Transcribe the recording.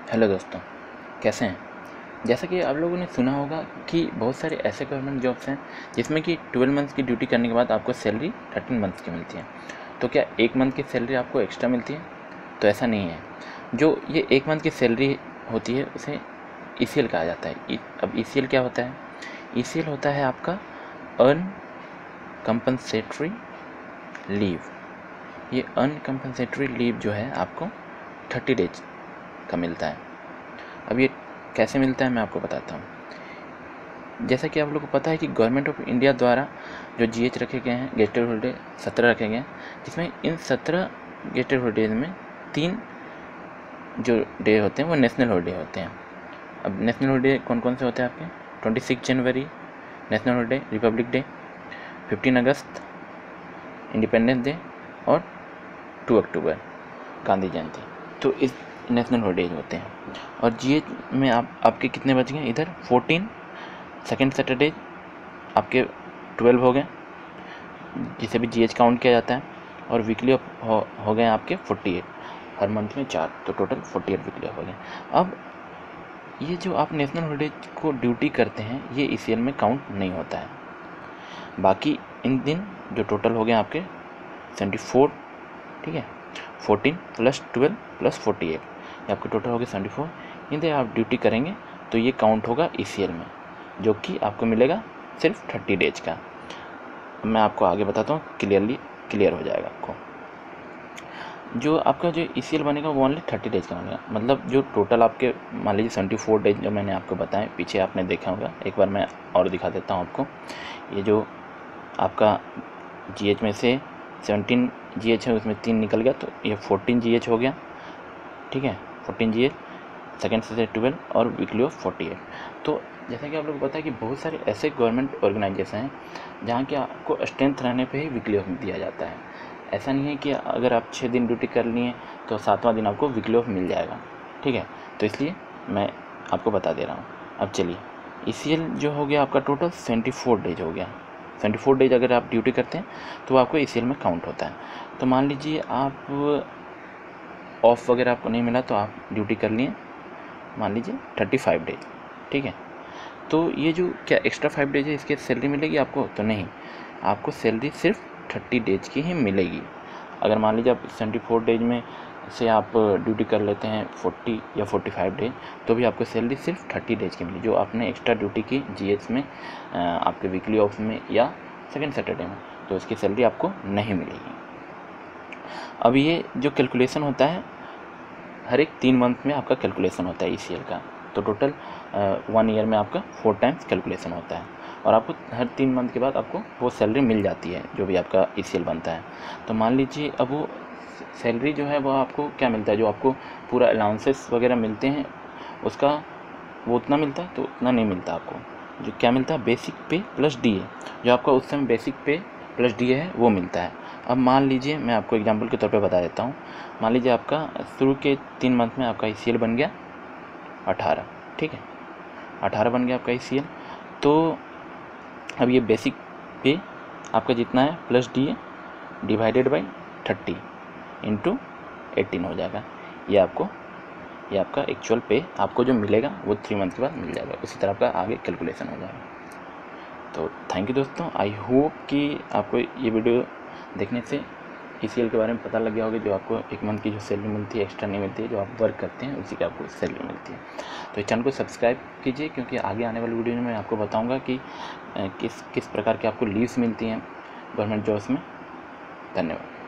Hello दोस्तों, कैसे हैं। जैसा कि आप लोगों ने सुना होगा कि बहुत सारे ऐसे गवर्नमेंट जॉब्स हैं जिसमें कि 12 मंथ्स की ड्यूटी करने के बाद आपको सैलरी 13 मंथ्स की मिलती है। तो क्या 1 मंथ की सैलरी आपको एक्स्ट्रा मिलती है? तो ऐसा नहीं है। जो ये 1 मंथ की सैलरी होती है उसे ईसीएल कहा जाता है। अब ईसीएल क्या होता है? ईसीएल होता है आपका अनकम्पनसेटरी लीव। ये अनकम्पनसेटरी लीव जो है आपको 30 डेज का मिलता है। अब ये कैसे मिलता है मैं आपको बताता हूँ। जैसा कि आप लोगों को पता है कि गवर्नमेंट ऑफ इंडिया द्वारा जो जीएच रखे गए हैं, गेस्टेड हॉलीडे 17 रखे गए हैं, जिसमें इन 17 गेस्टेड हॉलीडेज में 3 जो डे होते हैं वो नेशनल हॉलीडे होते हैं। अब नेशनल हॉलीडे कौन कौन से होते हैं आपके? 26 जनवरी नेशनल हॉलीडे, रिपब्लिक डे, 15 अगस्त इंडिपेंडेंस डे और 2 अक्टूबर गांधी जयंती। तो इस नेशनल हॉलीडेज होते हैं। और जीएच में आपके कितने बच गए? इधर 14 सेकेंड सैटरडे आपके 12 हो गए, जिसे भी जीएच काउंट किया जाता है। और वीकली ऑफ हो गए आपके 48, हर मंथ में 4, तो टोटल 48 वीकली ऑफ हो गए। अब ये जो आप नेशनल हॉलीडेज को ड्यूटी करते हैं ये ईसीएल में काउंट नहीं होता है। बाकी इन दिन जो टोटल हो गए आपके 74, ठीक है, 14 + 12 + 48, ये आपके टोटल हो गए 74। इन दिन आप ड्यूटी करेंगे तो ये काउंट होगा ईसीएल में, जो कि आपको मिलेगा सिर्फ 30 डेज का। मैं आपको आगे बताता हूँ, क्लियर हो जाएगा आपको। जो आपका जो ईसीएल बनेगा वो ओनली 30 डेज का बनेगा। मतलब जो टोटल आपके मान लीजिए 74 डेज जो मैंने आपको बताए, पीछे आपने देखा होगा, एक बार मैं और दिखा देता हूँ आपको। ये जो आपका जीएच में से 17 जीएच है, उसमें 3 निकल गया, तो ये 14 जीएच हो गया, ठीक है, 14 जीएच, सेकेंड से 12 और वीकली ऑफ 48। तो जैसा कि आप लोग को पता है कि बहुत सारे ऐसे गवर्नमेंट ऑर्गेनाइजेशन हैं जहाँ कि आपको स्ट्रेंथ रहने पे ही वीकली ऑफ दिया जाता है। ऐसा नहीं है कि अगर आप 6 दिन ड्यूटी कर लिए तो 7वां दिन आपको वीकली ऑफ मिल जाएगा, ठीक है। तो इसलिए मैं आपको बता दे रहा हूँ। अब चलिए, ईसीएल जो हो गया आपका टोटल 74 डेज हो गया। 74 डेज अगर आप ड्यूटी करते हैं तो आपको ईसीएल में काउंट होता है। तो मान लीजिए आप ऑफ वगैरह आपको नहीं मिला तो आप ड्यूटी कर लिए मान लीजिए 35 डेज, ठीक है। तो ये जो क्या एक्स्ट्रा 5 डेज है इसकी सैलरी मिलेगी आपको? तो नहीं, आपको सैलरी सिर्फ 30 डेज की ही मिलेगी। अगर मान लीजिए आप 74 डेज में से आप ड्यूटी कर लेते हैं 40 या 45 डेज, तो भी आपको सैलरी सिर्फ 30 डेज की मिलेगी, जो आपने एक्स्ट्रा ड्यूटी की जीएच में, आपके वीकली ऑफ में या सेकेंड सैटरडे में, तो इसकी सैलरी आपको नहीं मिलेगी। अब ये जो कैलकुलेशन होता है हर एक 3 मंथ में आपका कैलकुलेशन होता है ईसीएल का। तो टोटल 1 ईयर में आपका 4 टाइम्स कैलकुलेशन होता है, और आपको हर 3 मंथ के बाद आपको वो सैलरी मिल जाती है जो भी आपका ईसीएल बनता है। तो मान लीजिए अब वो सैलरी जो है वो आपको क्या मिलता है, जो आपको पूरा अलाउंसेस वगैरह मिलते हैं उसका वो उतना मिलता है? तो उतना नहीं मिलता आपको। जो क्या मिलता है, बेसिक पे प्लस डीए, जो आपका उस समय बेसिक पे प्लस डीए है वो मिलता है। अब मान लीजिए मैं आपको एग्जांपल के तौर पे बता देता हूँ। मान लीजिए आपका शुरू के 3 मंथ में आपका ईसीएल बन गया 18, ठीक है, 18 बन गया आपका ईसीएल। तो अब ये बेसिक पे आपका जितना है plus DA divided by 30 into 18 हो जाएगा। ये आपका एक्चुअल पे आपको जो मिलेगा वो 3 मंथ के बाद मिल जाएगा। उसी तरह का आगे कैलकुलेशन हो जाएगा। तो थैंक यू दोस्तों, आई होप कि आपको ये वीडियो देखने से ईसीएल के बारे में पता लग गया होगा। जो आपको 1 मंथ की जो सैलरी मिलती है एक्स्ट्रा नहीं मिलती है, जो आप वर्क करते हैं उसी की आपको सैलरी मिलती है। तो इस चैनल को सब्सक्राइब कीजिए, क्योंकि आगे आने वाली वीडियो में मैं आपको बताऊंगा कि किस प्रकार की आपको लीव्स मिलती हैं गवर्नमेंट जॉब्स में। धन्यवाद।